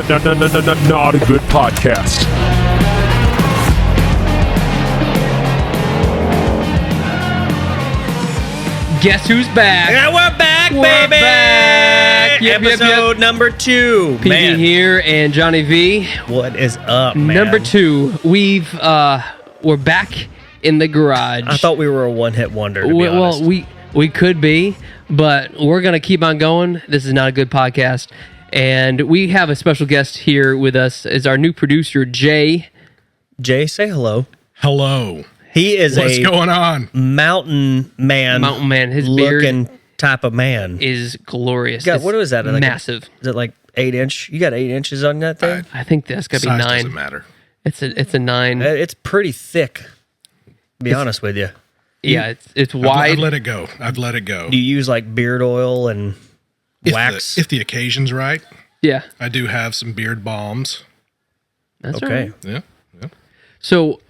Not a good podcast. Guess who's back? Yeah, we're back, We're baby! back. Yep, Episode number 2. PG Man, here and Johnny V. what is up, man? Number 2. We're back in the garage. I thought we were a one-hit wonder, to be honest. Well, we could be, but we're gonna keep on going. This is not a good podcast, and we have a special guest here with us. Is our new producer Jay. Jay, say hello. Hello. He is What's going on? mountain man. Mountain man. His beard looking type of man. is glorious. God, It's what is that? Like massive. Is it like 8 inch? You got 8 inches on that thing? I think that's gotta be Size 9. doesn't matter. It's a 9. It's pretty thick, to be honest with you. Yeah, it's I've wide. let it go. I've let it go. Do you use like beard oil and wax? If the occasion's right, Yeah, I do have some beard balms. that's Okay. right. Yeah. So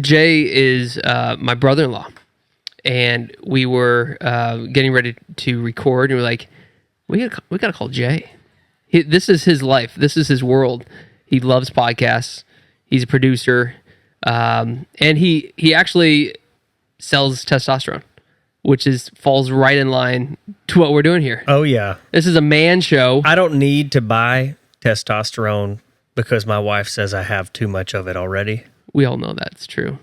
Jay is my brother-in-law, and we were getting ready to record, and we're like, we gotta call Jay. This is his life. This is his world. He loves podcasts. He's a producer, and he actually sells testosterone, which falls right in line to what we're doing here. Oh, yeah. This is a man show. I don't need to buy testosterone because my wife says I have too much of it already. We all know that's true.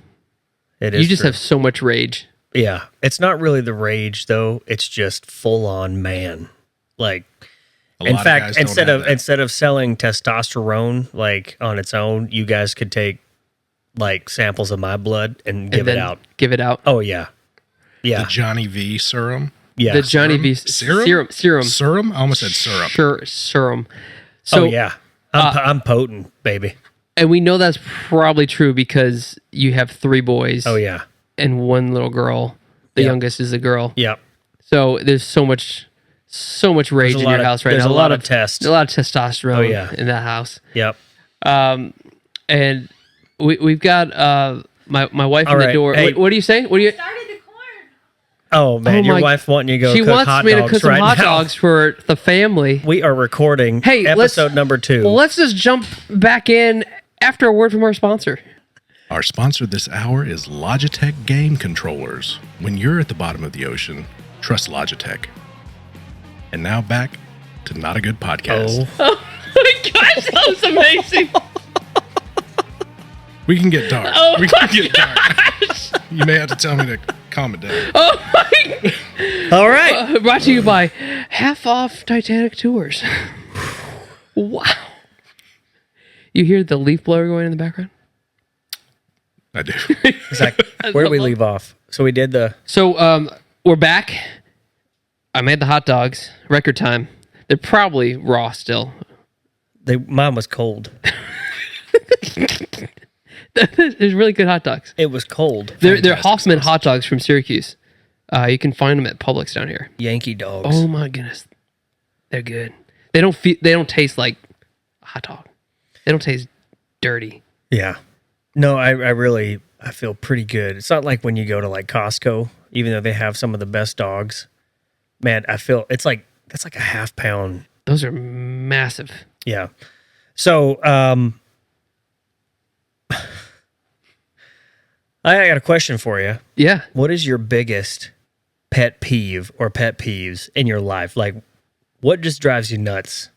It is You just true. have so much rage. Yeah. It's not really the rage, though. It's just full-on man. Like, A in lot of fact, guys don't instead have of that. instead of selling testosterone like on its own, you guys could take like samples of my blood and give it then out. Give it out. Oh yeah, yeah, The Johnny V serum. yeah. The Johnny V Serum? serum. Serum? I almost said syrup. Sure, serum. So, oh yeah, I'm potent, baby. and we know that's probably true because you have 3 boys. Oh yeah, and 1 little girl. The Yep. youngest is a girl. yeah. So there's so much rage in your house right there's now. a lot of test. a lot of testosterone. Oh, yeah. In that house. Yep. And we've got my wife All in the right. door. Hey. What are you saying? What are you? Started the corn. Oh man, Oh, your my- wife wanting you to go She cook wants hot me to dogs cook some right hot now. dogs for the family. We are recording. Hey, episode number 2. Well, let's just jump back in after a word from our sponsor. Our sponsor this hour is Logitech Game Controllers. When you're at the bottom of the ocean, trust Logitech. And now back to Not a Good Podcast. Oh, My gosh, that was amazing. We can get dark. Oh we can my get dark. You may have to tell me to calm it down. Oh my! all right. Brought to you by Half Off Titanic Tours. Wow. You hear the leaf blower going in the background? I do. Exactly. Where did we leave off? So we did the. So we're back. I made the hot dogs. Record time. They're probably raw still. Mine was cold. There's really good hot dogs. It was cold. They're Fantastic Hoffman sauce. hot dogs from Syracuse. You can find them at Publix down here. Yankee dogs. Oh my goodness, they're good. They don't taste like a hot dog. They don't taste dirty. Yeah. No, I feel pretty good. It's not like when you go to like Costco, even though they have some of the best dogs. Man, I feel that's like a half pound. Those are massive. Yeah. So, I got a question for you. Yeah. What is your biggest pet peeve or pet peeves in your life? Like, what just drives you nuts?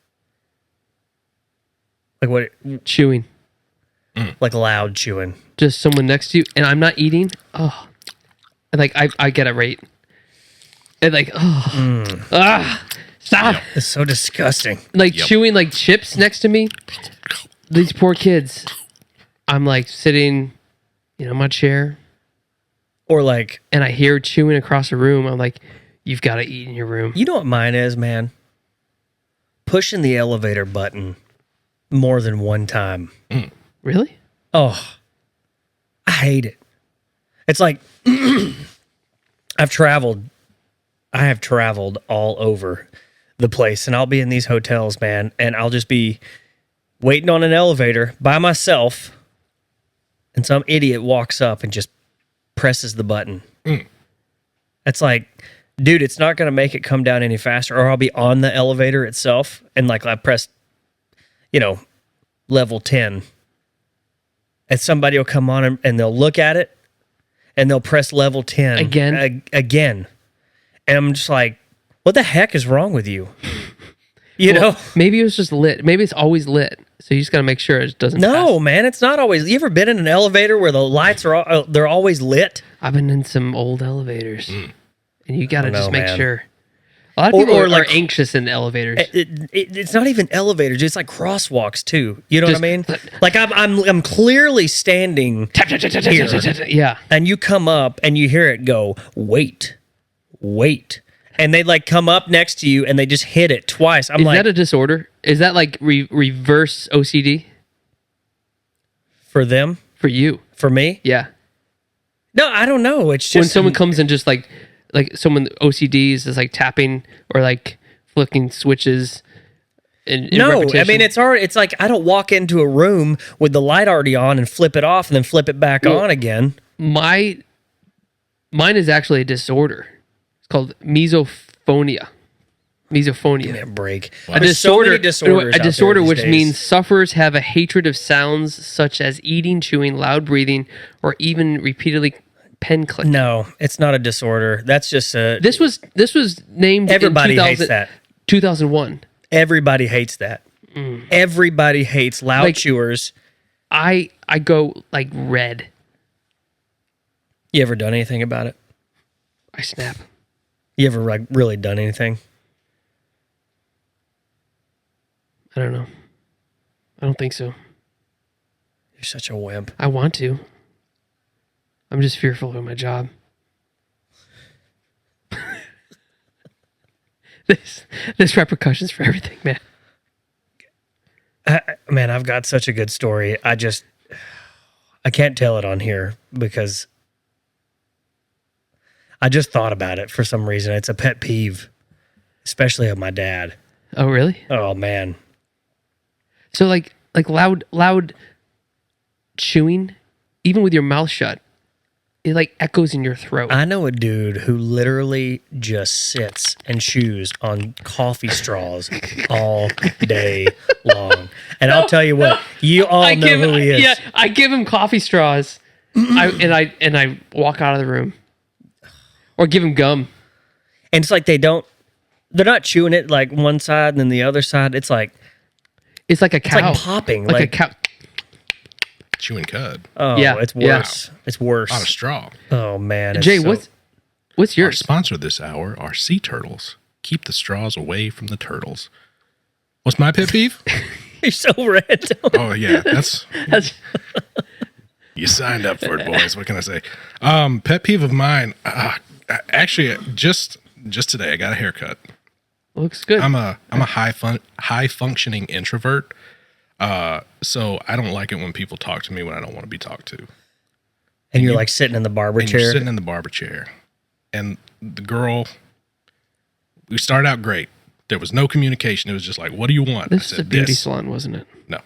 Like what? Chewing. Like loud chewing. Just someone next to you, and I'm not eating. Oh, and like I get a rate. And like stop. It's so disgusting. Like chewing like chips next to me. These poor kids. I'm like sitting, in my chair, Or like, and I hear chewing across the room. I'm like, you've got to eat in your room. you know what mine is, man? Pushing the elevator button more than one time. Really? Oh, I hate it. It's like I have traveled all over the place, and I'll be in these hotels, man, and I'll just be waiting on an elevator by myself, and some idiot walks up and just presses the button. It's like, dude, it's not going to make it come down any faster, or I'll be on the elevator itself, and like I press level 10. And somebody will come on and they'll look at it and they'll press level 10 again. And I'm just like, what the heck is wrong with you? You know? Maybe it was just lit. Maybe it's always lit. So you just got to make sure it doesn't No, pass. man, it's not always. You ever been in an elevator where the lights are they're always lit? I've been in some old elevators. And you got to just make man. sure. A lot of people Or are like- anxious in elevators. It's not even elevators. It's like crosswalks too. You know Just- what I mean? Like I'm clearly standing here, Yeah. and you come up and you hear it go, wait, and they like come up next to you and they just hit it twice. I'm Is like, that a disorder? Is that like reverse OCD for them, for you? for me? Yeah. No, I don't know. It's just When someone comes in just like someone OCD is just like tapping or like flicking switches in No, I repetition. mean it's like I don't walk into a room with the light already on and flip it off and then flip it back on again. Mine is actually a disorder. It's called misophonia. Give me a break. A There's so disorder, many disorders a out there disorder these which days. means sufferers have a hatred of sounds such as eating, chewing, loud breathing, or even repeatedly pen clicking. No, it's not a disorder. That's just a. This was named Everybody in 2000, hates that. 2001. Everybody hates that. Everybody hates loud Like- chewers. I go like red. You ever done anything about it? I snap. You ever like really done anything? I don't know. I don't think so. You're such a wimp. I want to. I'm just fearful of my job. There's repercussions for everything, man. Man, I've got such a good story. I can't tell it on here because I just thought about it for some reason. It's a pet peeve, especially of my dad. Oh, really? Oh man. So like loud chewing, even with your mouth shut, it like echoes in your throat. I know a dude who literally just sits and chews on coffee straws all day long. And I'll tell you what, you all know who he is. Yeah, I give him coffee straws, I walk out of the room, or give him gum. And it's like they're not chewing it like one side and then the other side. It's like It's like like popping, like a like- cow. Chewing cud oh, Yeah, it's yeah. worse. It's worse. on a straw. Oh man, it's Jay, so- what's Our yours? sponsor this hour are sea turtles. Keep the straws away from the turtles. What's my pet peeve? You're so red. Oh yeah, that's That's- you signed up for it, boys. What can I say? Pet peeve of mine. Actually, just today I got a haircut. looks good. I'm a high functioning introvert. So I don't like it when people talk to me when I don't want to be talked to. And you're like sitting in the barber And you're chair. sitting in the barber chair, and the girl. We started out great. There was no communication. It was just like, "What do you want?" This I is said, a beauty "This." salon, wasn't it? No.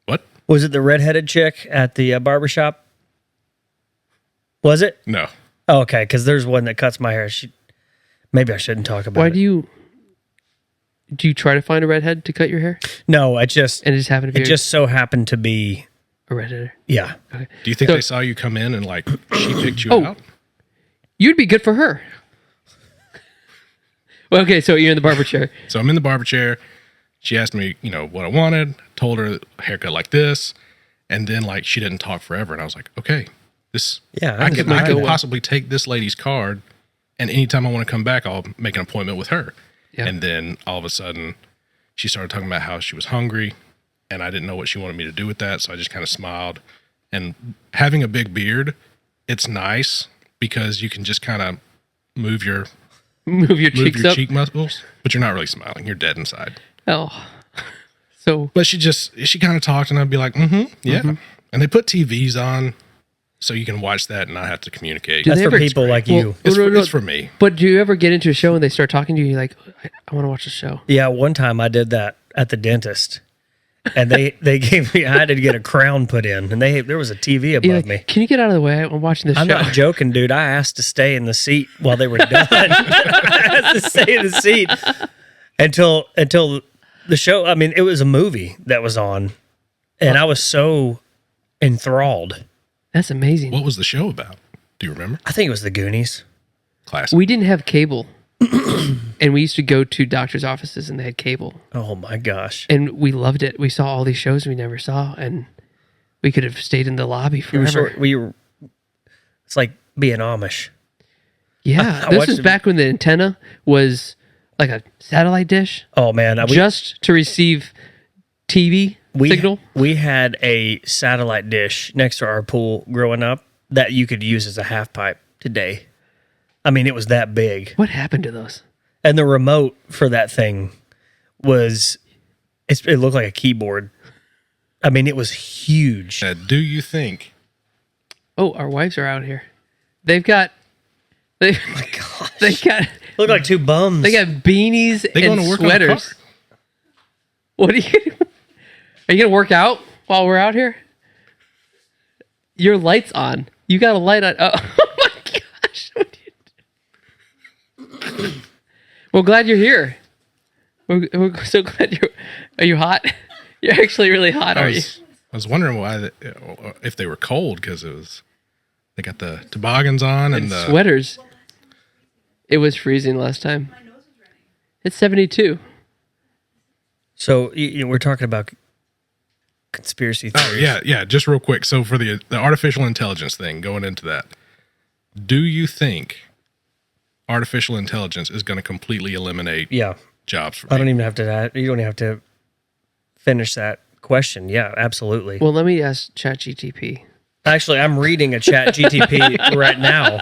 What? Was it the redheaded chick at the barber shop? Was it? No. Oh, okay, because there's one that cuts my hair. Maybe I shouldn't talk about Why it. do you try to find a redhead to cut your hair? No, it just And it just happened to be it just so happened to be a redheader. yeah. Okay. Do you think So- they saw you come in and like she picked you Oh. out? You'd be good for her. Well, okay, so you're in the barber chair. So I'm in the barber chair. She asked me, what I wanted. Told her haircut like this, and then like she didn't talk forever, and I was like, okay, this. Yeah, I could understand that. possibly take this lady's card, and anytime I want to come back, I'll make an appointment with her. Yeah. And then all of a sudden, she started talking about how she was hungry, and I didn't know what she wanted me to do with that, so I just kind of smiled. And having a big beard, it's nice because you can just kind of move your Move your cheeks up. cheek muscles, but you're not really smiling. You're dead inside. Oh. So But she kind of talked, and I'd be like, yeah. And they put TVs on so you can watch that and not have to communicate. Do That's they for ever- people like Well, you. It's, No, no, it's for me. but do you ever get into a show and they start talking to you? You're like, I want to watch the show. Yeah, one time I did that at the dentist. And they gave me I had to get a crown put in and there was a TV above You're like, me. can you get out of the way? I'm watching this I'm show. not joking, dude. I asked to stay in the seat while they were done. I asked to stay in the seat until The show, I mean, it was a movie that was on, and I was so enthralled. That's amazing. What was the show about? Do you remember? I think it was The Goonies. Classic. We didn't have cable, and we used to go to doctors' offices, and they had cable, Oh my gosh. and we loved it. We saw all these shows we never saw, and we could have stayed in the lobby forever. It's like being Amish. Yeah, I this watched was it. back when the antenna was like a satellite dish, Oh man. just to receive TV signal. We had a satellite dish next to our pool growing up that you could use as a half pipe today. I mean, it was that big. What happened to those? And the remote for that thing it looked like a keyboard. I mean, it was huge. Do you think? Oh, our wives are out here. They got Oh my gosh. they got Look like two bums. they got beanies They going and to work on a sweaters. car? What are you gonna work out while we're out here? Your light's on. You got a light on. Oh, oh my gosh! We're glad you're here. We're so glad you're. Are you hot? You're actually really hot, I are you? was wondering why, if they were cold, because they got the toboggans on and the Sweaters. It was freezing last time. It's 72. So we're talking about conspiracy theories. Oh yeah. Just real quick. So for the artificial intelligence thing, going into that, do you think artificial intelligence is going to completely eliminate Yeah. jobs for I don't people? even have to. You don't even have to finish that question. Yeah, absolutely. Well, let me ask ChatGTP. Actually, I'm reading a Chat GTP right now.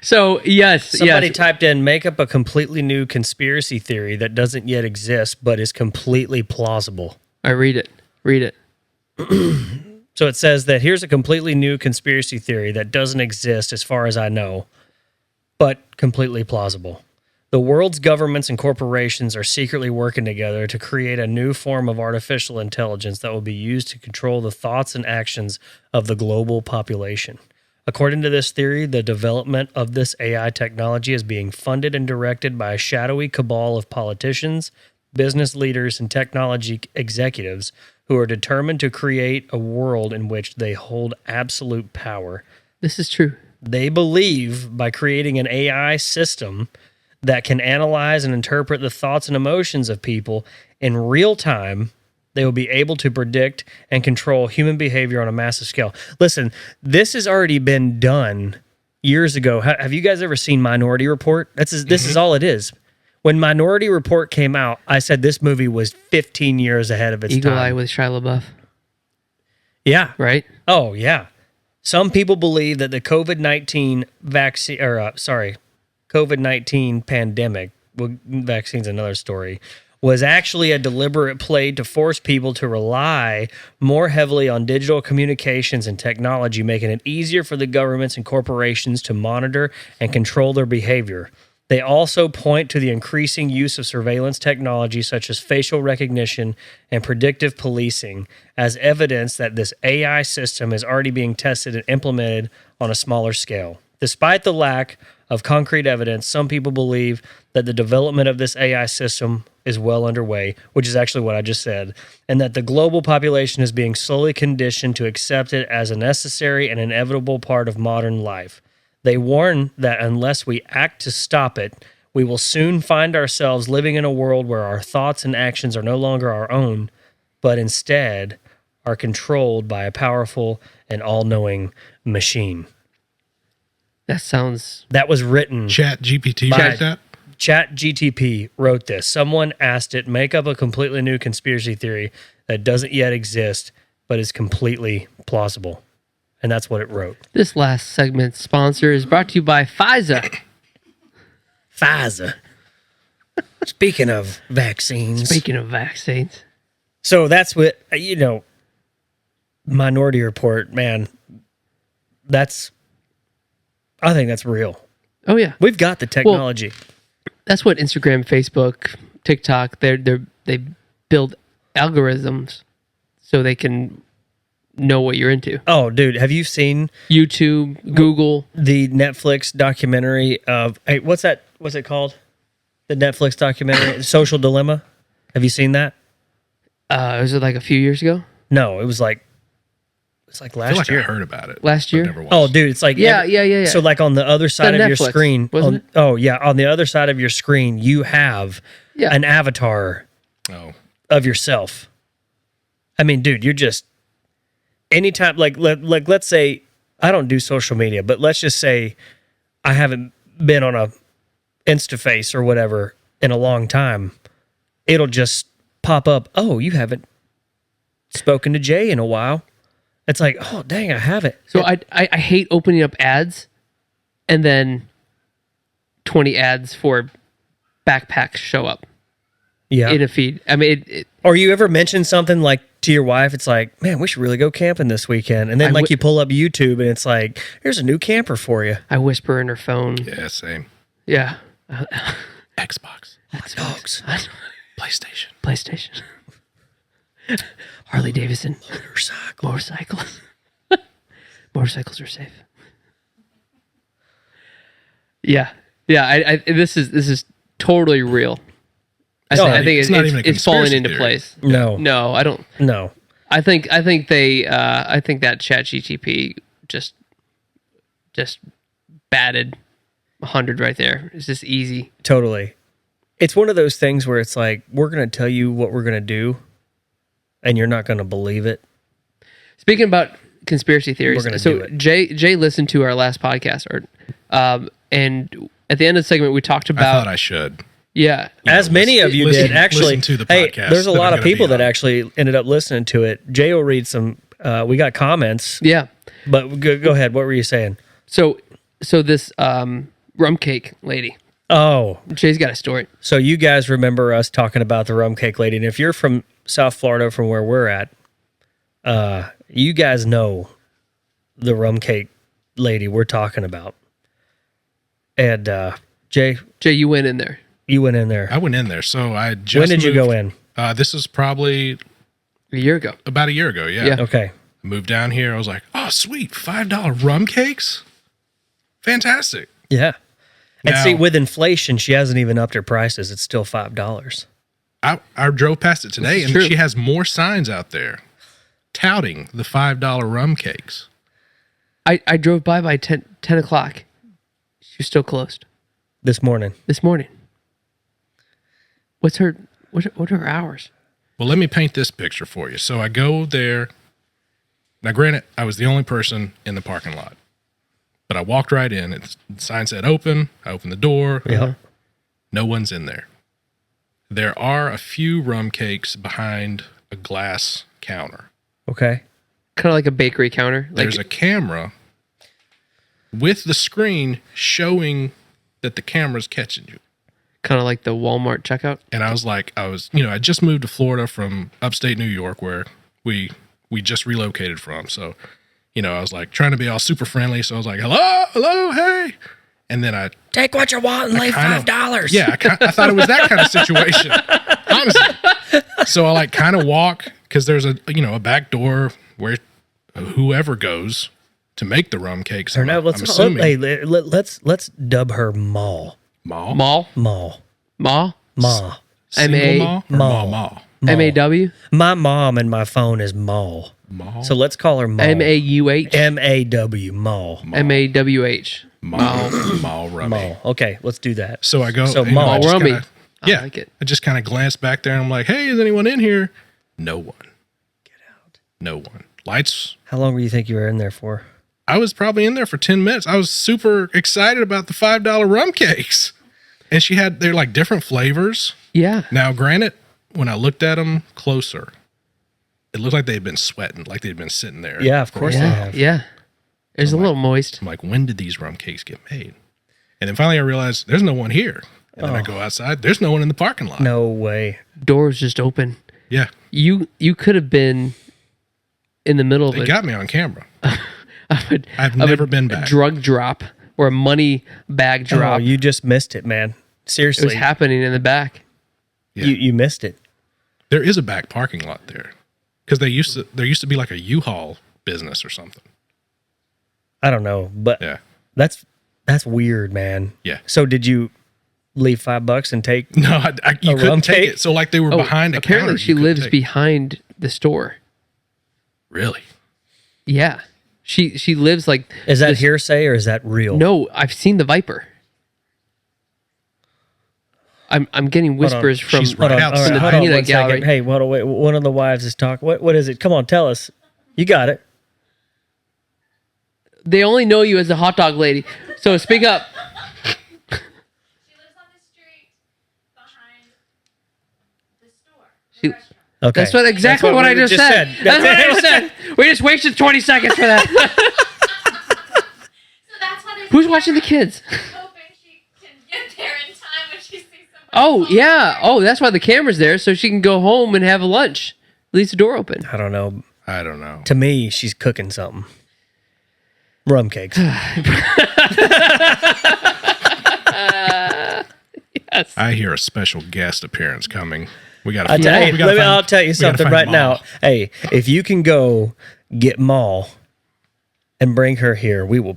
So yes, Somebody yes. typed in, make up a completely new conspiracy theory that doesn't yet exist but is completely plausible. I read it. Read it. So it says that here's a completely new conspiracy theory that doesn't exist as far as I know, but completely plausible. The world's governments and corporations are secretly working together to create a new form of artificial intelligence that will be used to control the thoughts and actions of the global population. According to this theory, the development of this AI technology is being funded and directed by a shadowy cabal of politicians, business leaders, and technology executives who are determined to create a world in which they hold absolute power. This is true. They believe by creating an AI system that can analyze and interpret the thoughts and emotions of people in real time, they will be able to predict and control human behavior on a massive scale. Listen, this has already been done years ago. Have you guys ever seen Minority Report? This is all it is. When Minority Report came out, I said this movie was 15 years ahead of its Eagle time. Eye with Shia LaBeouf, Yeah. right? Oh, yeah. Some people believe that the COVID-19 vaccine, COVID-19 pandemic, well, vaccine's another story, was actually a deliberate play to force people to rely more heavily on digital communications and technology, making it easier for the governments and corporations to monitor and control their behavior. They also point to the increasing use of surveillance technology such as facial recognition and predictive policing as evidence that this AI system is already being tested and implemented on a smaller scale. Despite the lack of concrete evidence, some people believe that the development of this AI system is well underway, which is actually what I just said, and that the global population is being slowly conditioned to accept it as a necessary and inevitable part of modern life. They warn that unless we act to stop it, we will soon find ourselves living in a world where our thoughts and actions are no longer our own, but instead are controlled by a powerful and all-knowing machine. That sounds. That was written. Chat GPT By- wrote that? Chat GTP wrote this. Someone asked it, make up a completely new conspiracy theory that doesn't yet exist, but is completely plausible. And that's what it wrote. This last segment sponsor is brought to you by Pfizer. Pfizer. Speaking of vaccines. Speaking of vaccines, So that's what, Minority Report, man, I think that's real. oh yeah, We've got the technology. that's what Instagram, Facebook, TikTok. They build algorithms so they can know what you're into. Oh, dude, have you seen YouTube, Google. the Netflix documentary of, hey, what's it called? The Netflix documentary, Social Dilemma? Have you seen that? Was it like a few years ago? No, it was like I feel last like year. I heard about it. Last but year? never watched Oh, it. dude, it's like Yeah. So like on the other side of your Netflix, screen, wasn't it? Oh yeah, on the other side of your screen, you have Yeah. an avatar Oh, of yourself. I mean, dude, you're just anytime like let's say I don't do social media, but let's just say I haven't been on a Instaface or whatever in a long time. It'll just pop up. Oh, you haven't spoken to Jay in a while. It's like, oh dang, I haven't. So I hate opening up ads, and then 20 ads for backpacks show up Yeah. in a feed. I mean, it Or you ever mention something like to your wife, it's like, man, we should really go camping this weekend. And then you pull up YouTube and it's like, here's a new camper for you. I whisper in her phone. yeah, same. Yeah. Xbox, Dogs. PlayStation. Harley Davidson. Motorcycle. Motorcycles are safe. Yeah. I this is totally real. I think it's not even a it's falling conspiracy into theory. place. No. I don't. No. I think that ChatGTP just batted 100 right there. It's just easy. Totally. It's one of those things where it's like, we're going to tell you what we're going to do, and you're not going to believe it. Speaking about conspiracy theories, We're gonna so do it. Jay listened to our last podcast, and at the end of the segment, we talked I about thought I should. yeah. As many of you listen- did, actually. listen to the Hey, podcast there's a that lot I'm of gonna people be that on. actually ended up listening to it. Jay will read some. We got comments, Yeah. but go ahead. What were you saying? So this rum cake lady, Oh, Jay's got a story. so you guys remember us talking about the rum cake lady. And if you're from South Florida, from where we're at, you guys know the rum cake lady we're talking about. And Jay, Jay, you went in there. you went in there. I went in there. So I just When did you go moved- in? This is probably A year ago. about a year ago. Yeah. Yeah. Okay. Moved down here. I was like, oh, sweet. $5 rum cakes. Fantastic. Yeah. And Now- see, with inflation, she hasn't even upped her prices. It's still $5. I drove past it today This is and true. she has more signs out there touting the $5 rum cakes. I drove by 10 o'clock. She was still closed This morning. this morning. What are her hours? Well, let me paint this picture for you. So I go there. Now, granted, I was the only person in the parking lot, but I walked right in. The sign said open. I opened the door. Yeah. No one's in there. There are a few rum cakes behind a glass counter. Okay. Kind of like a bakery counter. Like There's a camera with the screen showing that the camera's catching you. kind of like the Walmart checkout. And I just moved to Florida from upstate New York where we just relocated from. So, I was like trying to be all super friendly. So I was like, hello, hey. And then I Take what you want and lay $5. Yeah, I thought it was that kind of situation, honestly. So I kind of walk because there's a back door where whoever goes to make the rum cakes. Or no, I'm let's assuming let's dub her Mall. mall, Mall? Mall. Ma? Ma. single M.A. mall, or Mall. mall. M-A-W? My mom and my phone is Mall. Mall. So let's call her Mall. M-A-U-H? M-A-W. Mall. M-A-W-H. Mall rummy. Mall. Okay, let's do that. So I go. So you know, I mall just rummy. kinda- I Yeah, like it. I just kind of glanced back there and I'm like, "Hey, is anyone in here?" No one. Get out. No one. Lights. How long do you think you were in there for? I was probably in there for 10 minutes. I was super excited about the $5 rum cakes, and they're like different flavors. Yeah. Now, granted, when I looked at them closer, it looked like they'd been sweating, like they'd been sitting there. Yeah, of course they Yeah. have. Yeah. It's a little moist. I'm like, when did these rum cakes get made? And then finally I realized there's no one here. And then I go outside, there's no one in the parking lot. No way. Doors just open. Yeah. You could have been in the middle of They got me on camera. I've I've never been back. drug drop or a money bag Oh, drop. you just missed it, man. It was Seriously. happening in the back. Yeah. You missed it. There is a back parking lot there. Because there used to be like a U-Haul business or something. I don't know, but Yeah. that's weird, man. Yeah. So did you leave $5 and take. No, you A rum couldn't take cake? it. So like they were behind a apparently counter. she you couldn't lives take it. behind the store. Really? Yeah. She lives like Is that this- hearsay or is that real? No, I've seen the Viper. I'm getting whispers from She's right Hold on, outside. all right, hold behind on the one gallery. second. Hey, wait, one of the wives is talking. What is it? Come on, tell us. You got it. They only know you as a hot dog lady. So speak up. She lives on the street behind the store. She- Okay, That's what exactly what we I just said. That's what I just said. We just wasted 20 seconds for that. So that's why there's Who's watching the kids? hoping she can get there in time when she sees somebody. Oh, falling yeah. there. Oh, that's why the camera's there, so she can go home and have a lunch. Leaves the door open. I don't know. I don't know. To me, she's cooking something. Rum cakes. Yes. I hear a special guest appearance coming. We got I'll to. tell you something right now. Hey, if you can go get Maul and bring her here, we'll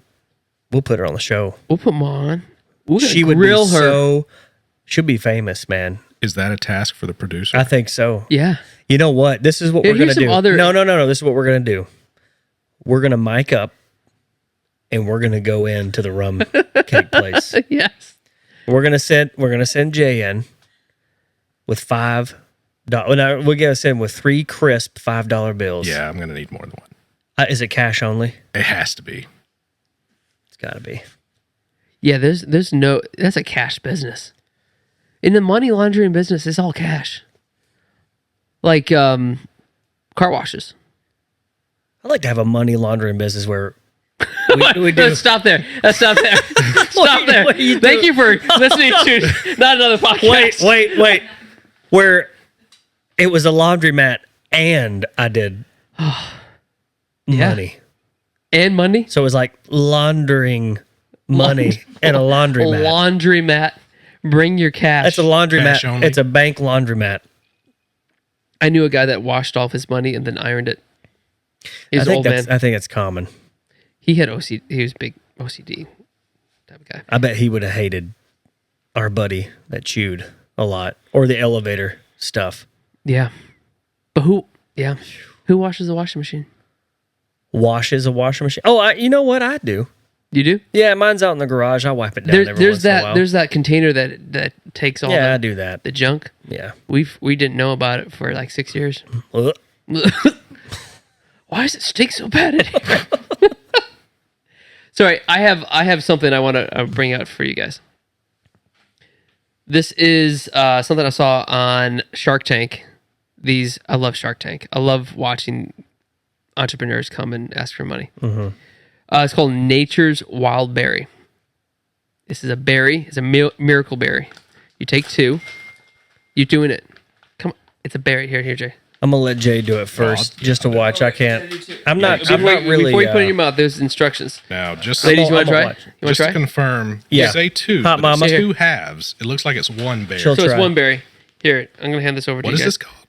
put her on the show. We'll put them on. We're gonna She would grill be her. she'll be famous, man. Is that a task for the producer? I think so. Yeah. You know what? This is what Here- we're gonna here's some do. other- No. This is what we're gonna do. We're gonna mic up, and we're gonna go into the rum cake place. Yes. We're gonna send Jay in with $5. No, we're gonna send with 3 crisp $5 bills. Yeah, I'm gonna need more than one. Is it cash only? It has to be. It's got to be. Yeah, there's no, that's a cash business. In the money laundering business, it's all cash. Like car washes. I'd like to have a money laundering business where we do. Let's stop there. Let's stop there. Stop there. what are you Thank doing? you for listening to not another podcast. Wait. Where it was a laundromat and I did Yeah. money. And money. So it was like laundering money and a laundromat. Laundromat. Bring your cash. That's a laundromat. Cash only? It's a bank laundromat. I knew a guy that washed off his money and then ironed it. He was an old man. I think it's common. He had OCD. He was big OCD type of guy. I bet he would have hated our buddy that chewed a lot or the elevator stuff. Yeah. But who? Yeah. Who washes the washing machine? Washes a washing machine. Oh, you know what I do? You do? Yeah, mine's out in the garage. I wipe it down every There's once in a while. there's that container that takes all I do that. the junk. Yeah. We didn't know about it for like 6 years. Ugh. Why does it stink so bad in here? Sorry, I have something I want to bring out for you guys. This is something I saw on Shark Tank. I love Shark Tank. I love watching entrepreneurs come and ask for money. It's called Nature's Wild Berry. This is a berry. It's a miracle berry. You take 2. You're doing it. Come on. It's a berry. Here, Jay. I'm gonna let Jay do it first, just to watch. I can't. I'm not really. Before you put it in your mouth, there's instructions. Now, just Ladies, you want I'm to gonna try? watch. You want just to to try? confirm, Yeah. you say 2, Hot but it's mama. 2 halves. It looks like it's 1 bear. She'll So it's try. 1 berry. Here, I'm going to hand this over to What you is guys. this called?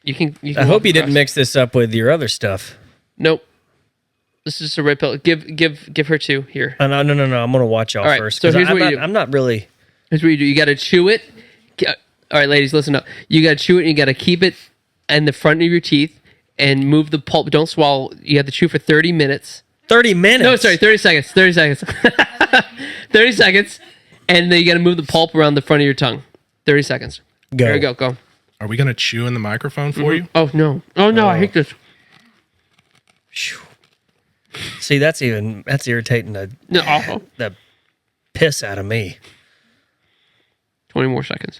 You can I hope walk you didn't across. mix this up with your other stuff. Nope. This is just a red pill. Give her 2 here. No. I'm gonna watch y'all All right, first. so 'cause here's what you do. I'm not really. Here's what you do. You got to chew it. All right, ladies, listen up. You got to chew it and you got to keep it in the front of your teeth and move the pulp. Don't swallow. You have to chew for 30 minutes. 30 minutes. No, sorry, 30 seconds. 30 seconds. 30 seconds. And then you got to move the pulp around the front of your tongue. 30 seconds. Go. There you go. Go. Are we gonna chew in the microphone for you? Oh, no. Oh, no. I hate this. Phew. See, that's irritating No, awful. the piss out of me. 20 more seconds.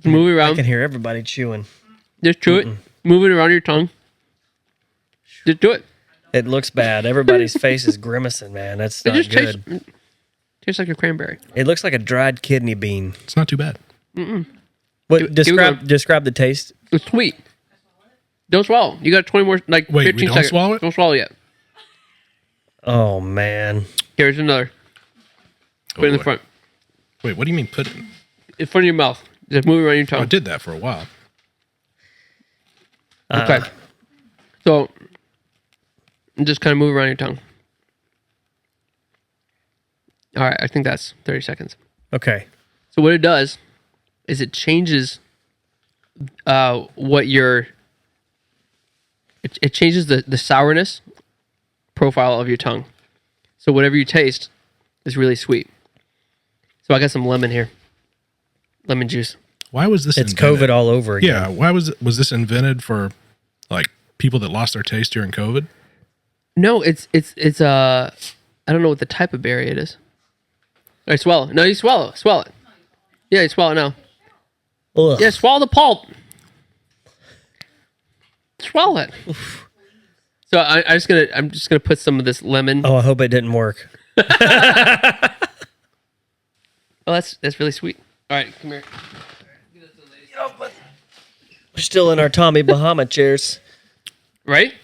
Move it I around. can hear everybody chewing. Just chew it. Move it around your tongue. Just do it. It looks bad. Everybody's face is grimacing, man. That's It not just good. tastes like a cranberry. It looks like a dried kidney bean. It's not too bad. What Give it describe the taste? It's sweet. Don't swallow. You got 20 more, like Wait, we 15 don't seconds. swallow it? Don't swallow yet. Oh man. Here's another. Put it in the boy. front. Wait, what do you mean put it in? In front of your mouth. Just move it around your Oh, I tongue. did that for a while. Okay. So, just kind of move around your tongue. All right, I think that's 30 seconds. Okay. So what it does is it changes it changes the sourness profile of your tongue. So whatever you taste is really sweet. So I got some lemon here. Lemon juice. Why was this It's invented? COVID all over again. Yeah, why was this invented for like people that lost their taste during COVID? No, it's I don't know what the type of berry it is. All right, swallow. No, you swallow it. Yeah, you swallow it now. Ugh. Yeah, swallow the pulp. Swallow it. So I'm just gonna put some of this lemon. Oh, I hope it didn't work. Oh, that's really sweet. All right, come here. We're still in our Tommy Bahama chairs. Right?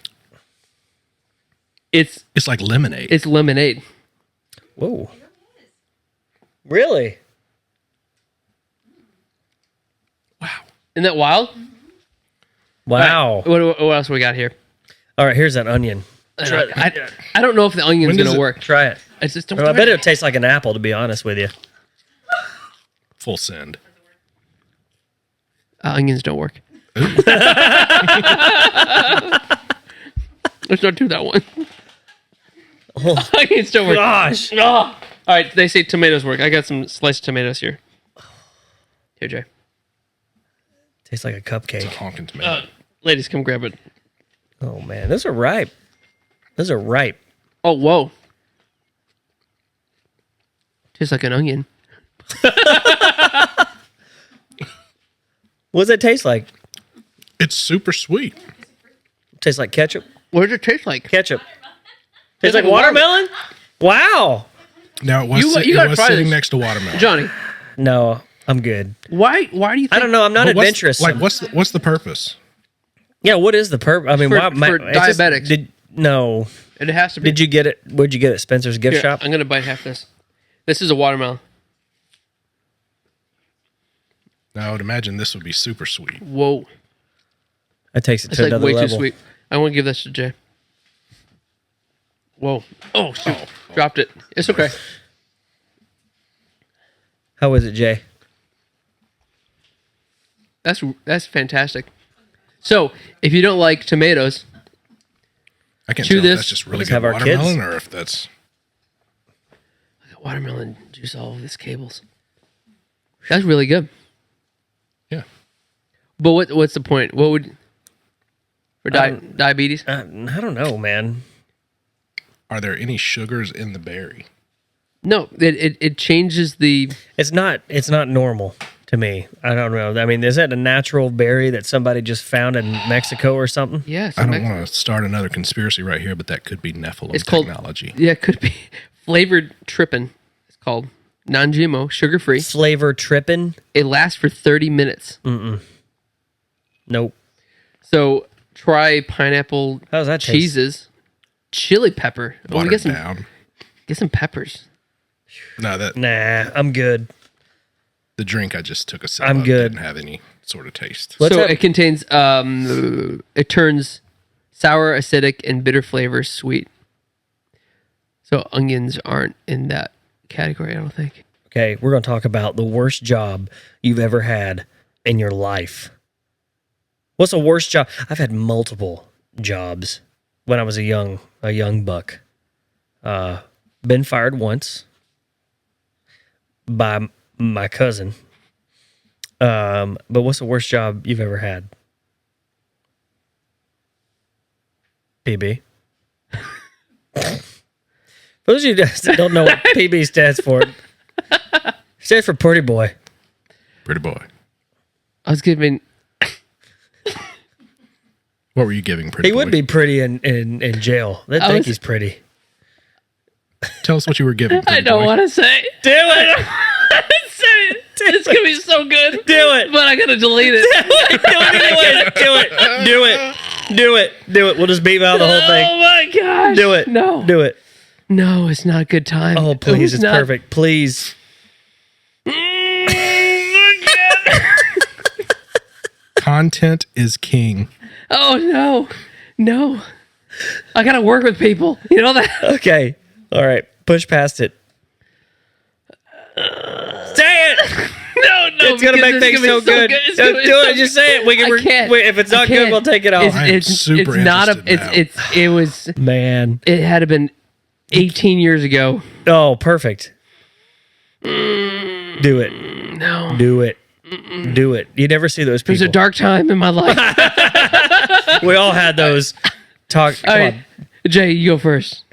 It's It's like lemonade. lemonade. Whoa. Really? Wow. Isn't that wild? Wow. All right, what else we got here? All right, here's that onion. I don't know if the onion's When does gonna it- work. Try it. I just don't. I bet it tastes like an apple, to be honest with you. Full send. Onions don't work. Let's not do that one. Onions don't work. Gosh. Oh. All right, they say tomatoes work. I got some sliced tomatoes here. Here, Jay. Tastes like a cupcake. Honking tomato. Ladies, come grab it. Oh, man. Those are ripe. Those are ripe. Oh, whoa. Tastes like an onion. What does it taste like? It's super sweet. Tastes like ketchup? What does it taste like? Ketchup. Tastes like like watermelon? Wow. Now it was, You gotta it was try sitting this. next to watermelon. Johnny, No, I'm good. why do you think I don't know. I'm not But adventurous. what's the purpose? Yeah, what is the purpose? I mean, For- why, for it's just- diabetics. No. it has to be? Did you get it? Where'd you get it? Spencer's gift Here, shop? I'm gonna bite half this. This is a watermelon. Now I would imagine this would be super sweet. Whoa, That takes it that's to like another way level. too sweet. I want to give this to Jay. Whoa. Oh shoot, dropped it. It's okay. How is it, Jay? That's fantastic. So if you don't like tomatoes, I can't Chew tell this. if that's just really Let's good have our watermelon kids. or if that's watermelon juice all over these cables. That's really good. yeah. But what's the point? What would for diabetes? I don't know, man. Are there any sugars in the berry? No, it changes the. It's not normal to me. I don't know. I mean, is that a natural berry that somebody just found in Mexico or something? Yes, I don't want to start another conspiracy right here, but that could be Nephilim It's called- technology. Yeah, it could be flavored trippin. It's called non-GMO, sugar-free. Flavor tripping? It lasts for 30 minutes. Nope. So try pineapple How does that taste? cheeses, chili pepper. Oh, we Watered get some down. peppers. No, that Nah, I'm good. the drink I just took a sip I'm of good. didn't have any sort of taste. Let's so have- it contains it turns sour, acidic, and bitter flavors sweet. So onions aren't in that category, I don't think. Okay, we're going to talk about the worst job you've ever had in your life. What's the worst job? I've had multiple jobs when I was a young buck. Been fired once by my cousin. But what's the worst job you've ever had? PB. For those of you that don't know what PB stands for, it stands for pretty boy. Pretty boy. I was giving. What were you giving, pretty He boy? would be pretty in jail. They I think was- he's pretty. Tell us what you were giving. I pretty don't boy. want to say. Do it! Say it. It's gonna be so good. Do it! But I gotta delete it. Do it. We'll just beat out the whole Oh thing. my gosh. Do it. No. Do it. No, it's not a good time. Oh, It please. was It's not- perfect. Please. Content is king. Oh no. No. I gotta work with people. You know that? Okay. All right. Push past it. It's gonna make things so good. It's Don't gonna do be it. so Just say it. We can. I can't. If it's I not good, can't. we'll take it off. I am super not a. interested now. It was. Man. It had to been 18 years ago. Oh, perfect. Do it. No, Do it. Do it. You never see those it was people. a dark time in my life. We all had those. Talk. All right, Jay, you go first.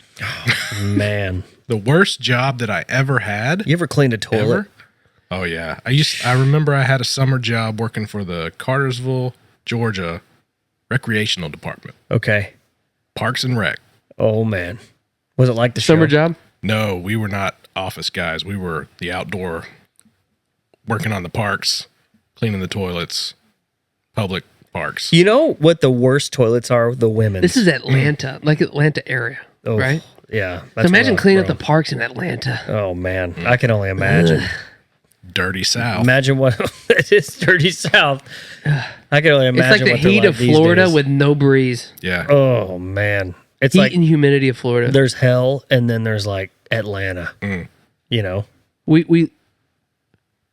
Man. The worst job that I ever had. You ever cleaned a toilet? Ever? Oh yeah. I remember I had a summer job working for the Cartersville, Georgia recreational department. Okay. Parks and Rec. Oh man. Was it like the Summer show? job. No, we were not office guys. We were the outdoor working on the parks, cleaning the toilets, public parks. You know what the worst toilets are? The women's. This is Atlanta, like Atlanta area, Oh, right? Yeah. So that's imagine rough, cleaning up bro. the parks in Atlanta. Oh man, I can only imagine. Dirty South. Imagine what it is, dirty South. I can only It's imagine like the what they're heat like of these Florida days. with no breeze. Yeah. Oh man, it's Heat like and humidity of Florida. there's hell, and then there's like Atlanta. You know, We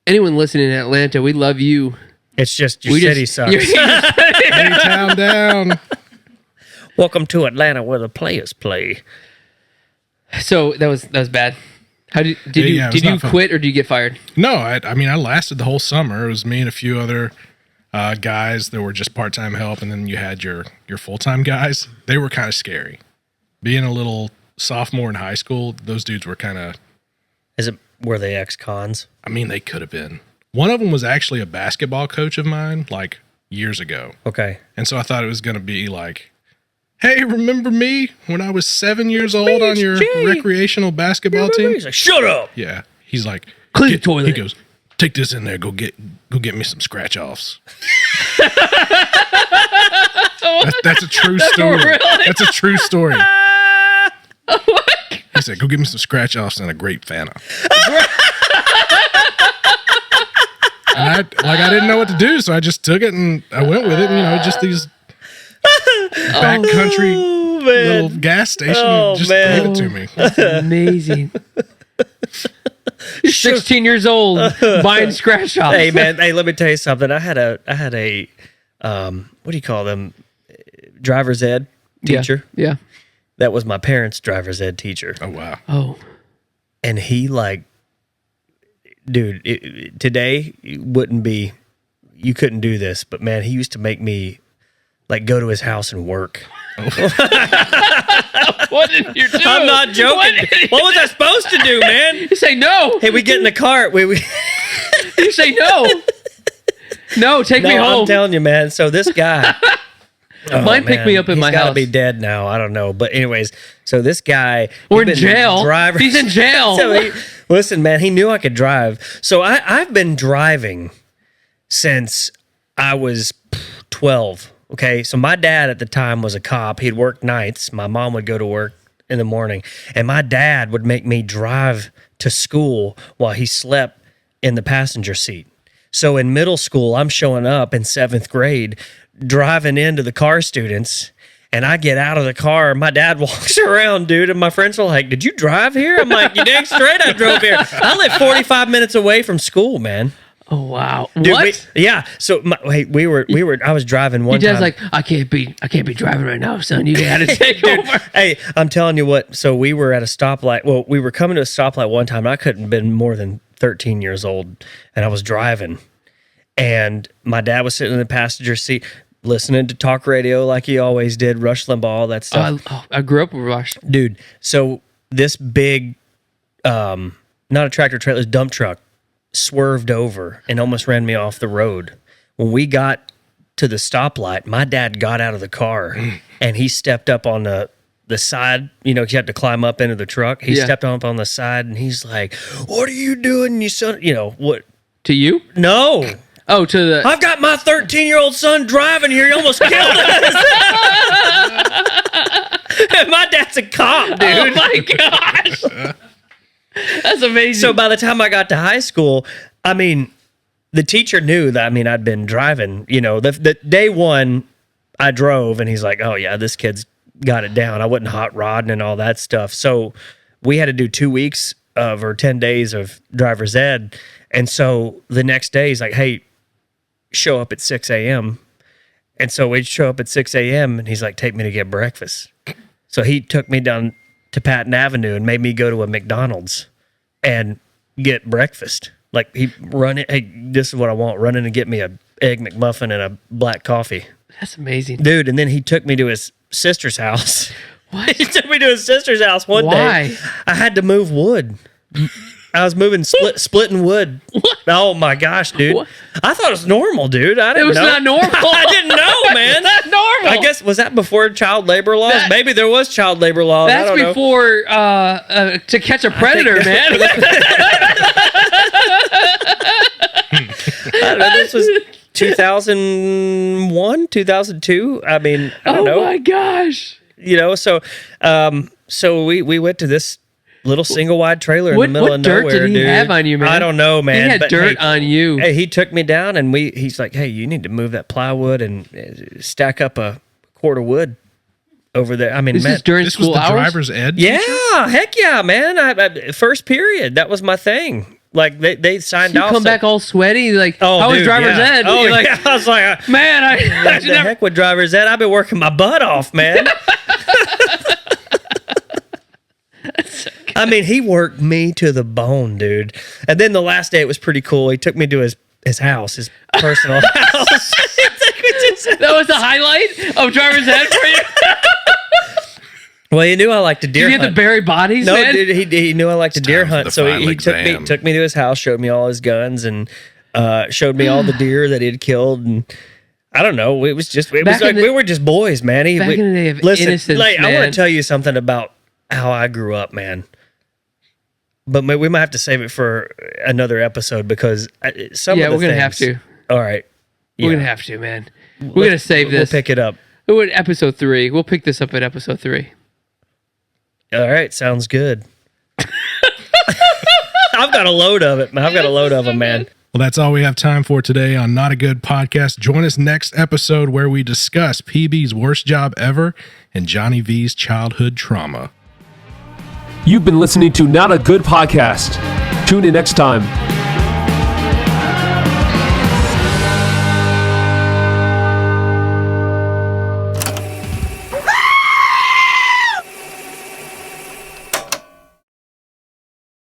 anyone listening in Atlanta, we love you. it's just your We city just, sucks. Any town down. Welcome to Atlanta, where the players play. So that was bad. How did Yeah, you yeah, it was did you not fun. quit or did you get fired? No, I mean, I lasted the whole summer. It was me and a few other guys that were just part-time help. And then you had your full-time guys. They were kind of scary. Being a little sophomore in high school, those dudes were kind of, Were they ex-cons? I mean, they could have been. One of them was actually a basketball coach of mine, like years ago. Okay. And so I thought it was going to be like, hey, remember me when I was 7 years old on your Jay. recreational basketball team? He's like, shut up. Yeah. He's like, Clean the toilet. He goes, take this in there. Go get me some scratch offs. That's a true story. Really? That's a true story. He said, go get me some scratch offs and a grape Fanta. And I didn't know what to do, so I just took it and I went with it. You know, just these backcountry Oh, little man. gas station. Oh, Just man. gave it to me. That's amazing. You're 16 years old buying scratch offs. Hey man, hey, let me tell you something. I had a what do you call them? Driver's ed teacher. Yeah. That was my parents' driver's ed teacher. Oh wow. Oh. And he dude, today it wouldn't be, you couldn't do this, but man, he used to make me like go to his house and work. What did you do? I'm not joking. What was I supposed to do, man? You say no. Hey, we get in the cart. We You say no. No, take me no, home. I'm telling you, man. So this guy, Mine picked me up in he's my gotta house. be dead now. I don't know, but anyways, so this guy, We're he's in been jail. driver- He's in jail. So listen, man, he knew I could drive. So I've been driving since I was 12. Okay, so my dad at the time was a cop. He'd work nights. My mom would go to work in the morning, and my dad would make me drive to school while he slept in the passenger seat. So in middle school, I'm showing up in 7th grade, driving into the car students, and I get out of the car. My dad walks around, dude, and my friends were like, "Did you drive here?" I'm like, "You dang straight I drove here. I live 45 minutes away from school, man." Oh wow. Dude, What? yeah. So we were. I was driving one Your dad's time. like, I can't be driving right now, son. You got to take over. Hey, I'm telling you what. So we were at a stoplight. Well, we were coming to a stoplight one time. And I couldn't have been more than 13 years old, and I was driving, and my dad was sitting in the passenger seat listening to talk radio like he always did, Rush Limbaugh, all that stuff. I grew up with Rush. Dude, so this big, not a tractor trailer, dump truck swerved over and almost ran me off the road. When we got to the stoplight, my dad got out of the car and he stepped up on the side. You know, you had to climb up into the truck. He Yeah. stepped up on the side and he's like, "What are you doing, you son?" You know, what? To you? No. Oh, to the. I've got my 13-year-old son driving here. He almost killed us. And my dad's a cop, dude. Oh my gosh. That's amazing. So by the time I got to high school, I mean, the teacher knew that, I'd been driving, you know, the day one I drove and he's like, "Oh yeah, this kid's got it down." I wasn't hot rodding and all that stuff. So we had to do 2 weeks of or 10 days of driver's ed. And so the next day he's like, hey, show up at 6 a.m. And so we'd show up at 6 a.m. and he's like, take me to get breakfast. So he took me down to Patton Avenue and made me go to a McDonald's and get breakfast. Like he run it. Hey, this is what I want. Run in and get me a egg McMuffin and a black coffee. That's amazing. Dude, and then he took me to his sister's house. What? He took me to his sister's house one Why? day. I had to move wood. I was moving, splitting wood. What? Oh my gosh, dude! What? I thought it was normal, dude. I It didn't was know. not normal. I didn't know, man. That's not normal. I guess was that before child labor laws? That- Maybe there was child labor laws. I That's don't know. before To Catch a Predator, man. I don't know. This was 2001, 2002. I mean, I don't know. Oh my gosh. You know, so we went to this little single wide trailer in What- the middle what of dirt nowhere, did he dude. have on you, man? I don't know, man. He had but dirt on you. Hey, he took me down and he's like, hey, you need to move that plywood and stack up a quart of wood over there. I mean, This man, is during This was school the hours. driver's ed. yeah, heck yeah, man. I first period, that was my thing. Like they signed You off. come back all sweaty, like, oh, how was dude, driver's yeah. ed? Oh, You're like, yeah. I was like, man, I what should the never. heck with driver's ed? I've been working my butt off, man. I mean, he worked me to the bone, dude. And then the last day, it was pretty cool. He took me to his house, his personal house. That was the highlight of driver's ed for you. Well, he knew I liked to Did deer you have to hunt. bury bodies, No, man? dude, he knew I liked to deer time for hunt, the so final he exam. took me to his house, showed me all his guns, and showed me all the deer that he had killed, and I don't know. It was Back like in the- we were just boys, man. back in the day of listen, innocence, like, I want man. to tell you something about how I grew up, man. But we might have to save it for another episode because some Yeah, of the we're gonna have things- to. All right, We're Yeah. gonna have to, man. We're gonna save We'll this. pick it up. We're at episode 3. We'll pick this up at episode 3. All right, sounds good. I've got a load of it, man. I've got a load of them, man. Well, that's all we have time for today on Not a Good Podcast. Join us next episode where we discuss PB's worst job ever and Johnny V's childhood trauma. You've been listening to Not a Good Podcast. Tune in next time.